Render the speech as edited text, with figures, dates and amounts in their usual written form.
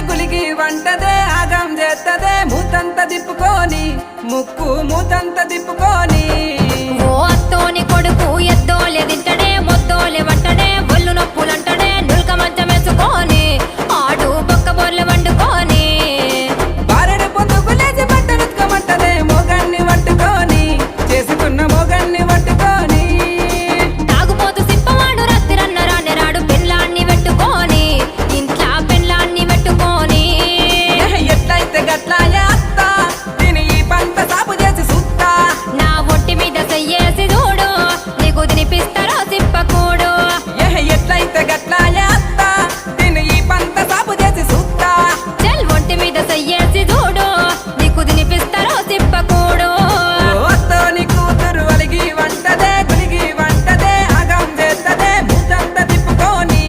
గులిగి వంటదే ఆగం చేస్తదే మూతంత దిప్పుకొని ముక్కు మూతంత దిప్పుకొని ఓ అత్తోని కొడుకు ఎద్దోలే తింటడే మొద్దోలే వంటడే